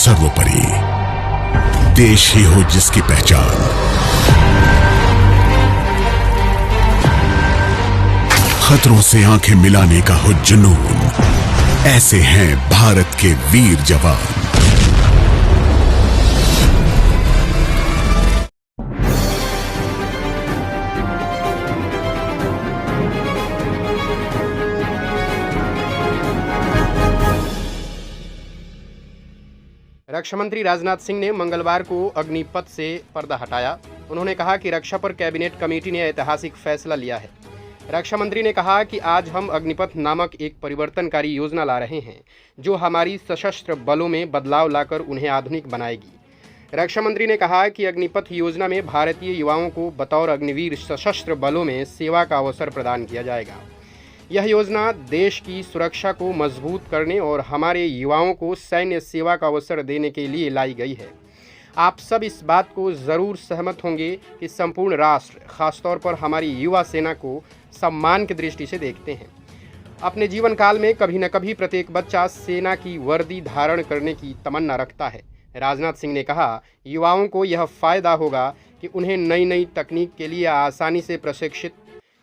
सर्वोपरि। देश ही हो जिसकी पहचान, खतरों से आंखें मिलाने का हो जुनून, ऐसे हैं भारत के वीर जवान। रक्षा मंत्री राजनाथ सिंह ने मंगलवार को अग्निपथ से पर्दा हटाया। उन्होंने कहा कि रक्षा पर कैबिनेट कमेटी ने ऐतिहासिक फैसला लिया है। रक्षा मंत्री ने कहा कि आज हम अग्निपथ नामक एक परिवर्तनकारी योजना ला रहे हैं जो हमारी सशस्त्र बलों में बदलाव लाकर उन्हें आधुनिक बनाएगी। रक्षा मंत्री ने कहा कि अग्निपथ योजना में भारतीय युवाओं को बतौर अग्निवीर सशस्त्र बलों में सेवा का अवसर प्रदान किया जाएगा। यह योजना देश की सुरक्षा को मजबूत करने और हमारे युवाओं को सैन्य सेवा का अवसर देने के लिए लाई गई है। आप सब इस बात को ज़रूर सहमत होंगे कि संपूर्ण राष्ट्र, खासतौर पर हमारी युवा सेना को सम्मान की दृष्टि से देखते हैं। अपने जीवन काल में कभी न कभी प्रत्येक बच्चा सेना की वर्दी धारण करने की तमन्ना रखता है। राजनाथ सिंह ने कहा, युवाओं को यह फ़ायदा होगा कि उन्हें नई नई तकनीक के लिए आसानी से प्रशिक्षित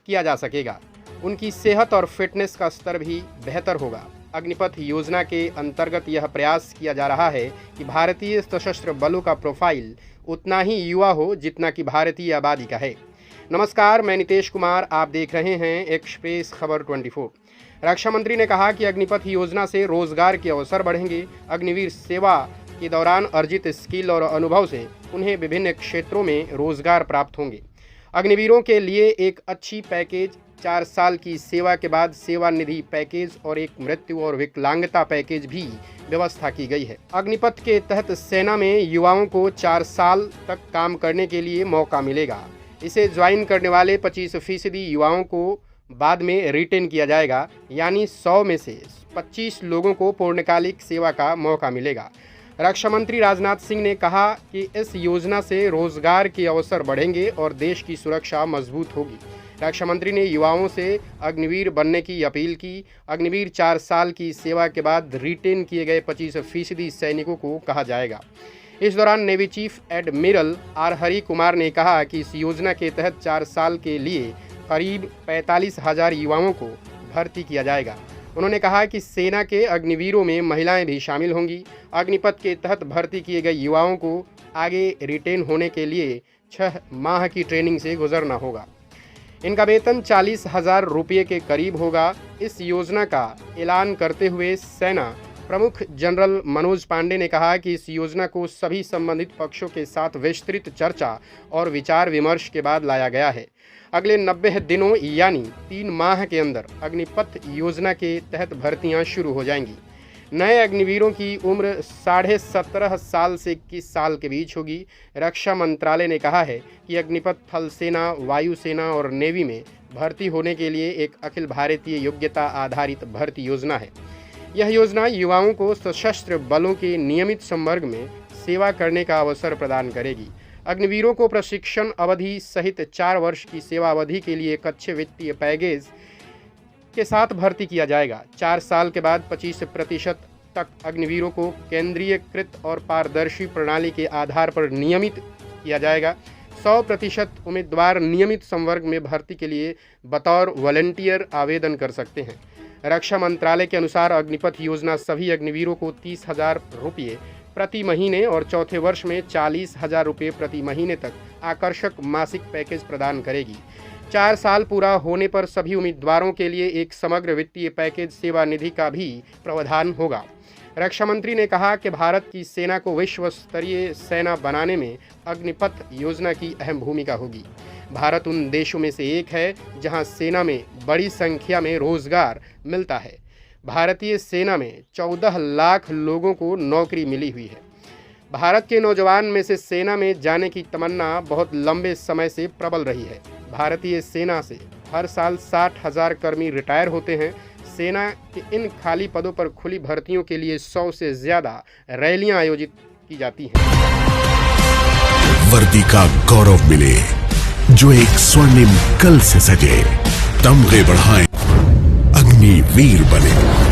किया जा सकेगा। उनकी सेहत और फिटनेस का स्तर भी बेहतर होगा। अग्निपथ योजना के अंतर्गत यह प्रयास किया जा रहा है कि भारतीय सशस्त्र बलों का प्रोफाइल उतना ही युवा हो जितना कि भारतीय आबादी का है। नमस्कार, मैं नितेश कुमार, आप देख रहे हैं एक्सप्रेस खबर 24। रक्षा मंत्री ने कहा कि अग्निपथ योजना से रोजगार के अवसर बढ़ेंगे। अग्निवीर सेवा के दौरान अर्जित स्किल और अनुभव से उन्हें विभिन्न क्षेत्रों में रोजगार प्राप्त होंगे। अग्निवीरों के लिए एक अच्छी पैकेज, 4 साल की सेवा के बाद सेवानिधि पैकेज और एक मृत्यु और विकलांगता पैकेज भी व्यवस्था की गई है। अग्निपथ के तहत सेना में युवाओं को 4 साल तक काम करने के लिए मौका मिलेगा। इसे ज्वाइन करने वाले 25% युवाओं को बाद में रिटेन किया जाएगा, यानी 100 में से 25 लोगों को पूर्णकालिक सेवा का मौका मिलेगा। रक्षा मंत्री राजनाथ सिंह ने कहा कि इस योजना से रोजगार के अवसर बढ़ेंगे और देश की सुरक्षा मजबूत होगी। रक्षा मंत्री ने युवाओं से अग्निवीर बनने की अपील की। अग्निवीर 4 साल की सेवा के बाद रिटेन किए गए 25% सैनिकों को कहा जाएगा। इस दौरान navy chief admiral R Hari Kumar ने कहा कि इस योजना के तहत 4 साल के लिए करीब 45,000 युवाओं को भर्ती किया जाएगा। उन्होंने कहा कि सेना के अग्निवीरों में महिलाएं भी शामिल होंगी। अग्निपथ के तहत भर्ती किए गए युवाओं को आगे रिटेन होने के लिए 6 माह की ट्रेनिंग से गुजरना होगा। इनका वेतन 40,000 रुपये के करीब होगा। इस योजना का ऐलान करते हुए सेना प्रमुख जनरल मनोज पांडे ने कहा कि इस योजना को सभी संबंधित पक्षों के साथ विस्तृत चर्चा और विचार विमर्श के बाद लाया गया है। अगले 90 दिनों यानी 3 माह के अंदर अग्निपथ योजना के तहत भर्तियां शुरू हो जाएंगी। नए अग्निवीरों की उम्र 17.5 साल से 21 साल के बीच होगी। रक्षा मंत्रालय ने कहा है कि अग्निपथ थल सेना, वायुसेना और नेवी में भर्ती होने के लिए एक अखिल भारतीय योग्यता आधारित भर्ती योजना है। यह योजना युवाओं को सशस्त्र बलों के नियमित संवर्ग में सेवा करने का अवसर प्रदान करेगी। अग्निवीरों को प्रशिक्षण अवधि सहित 4 वर्ष की सेवा अवधि के लिए एक अच्छे वित्तीय पैकेज के साथ भर्ती किया जाएगा। 4 साल के बाद 25% तक अग्निवीरों को केंद्रीयकृत और पारदर्शी प्रणाली के आधार पर नियमित किया जाएगा। 100% उम्मीदवार नियमित संवर्ग में भर्ती के लिए बतौर वॉलंटियर आवेदन कर सकते हैं। रक्षा मंत्रालय के अनुसार अग्निपथ योजना सभी अग्निवीरों को 30,000 रुपये प्रति महीने और चौथे वर्ष में 40,000 रुपये प्रति महीने तक आकर्षक मासिक पैकेज प्रदान करेगी। 4 साल पूरा होने पर सभी उम्मीदवारों के लिए एक समग्र वित्तीय पैकेज सेवानिधि का भी प्रावधान होगा। रक्षा मंत्री ने कहा कि भारत की सेना को विश्व स्तरीय सेना बनाने में अग्निपथ योजना की अहम भूमिका होगी। भारत उन देशों में से एक है जहां सेना में बड़ी संख्या में रोजगार मिलता है। भारतीय सेना में 14 लाख लोगों को नौकरी मिली हुई है। भारत के नौजवान में से सेना में जाने की तमन्ना बहुत लंबे समय से प्रबल रही है। भारतीय सेना से हर साल 60,000 कर्मी रिटायर होते हैं। सेना के इन खाली पदों पर खुली भर्तियों के लिए 100 से ज़्यादा रैलियां आयोजित की जाती हैं। वर्दी का गौरव मिले जो एक स्वर्णिम कल से सजे, तमगे बढ़ाएं, अग्निवीर बने।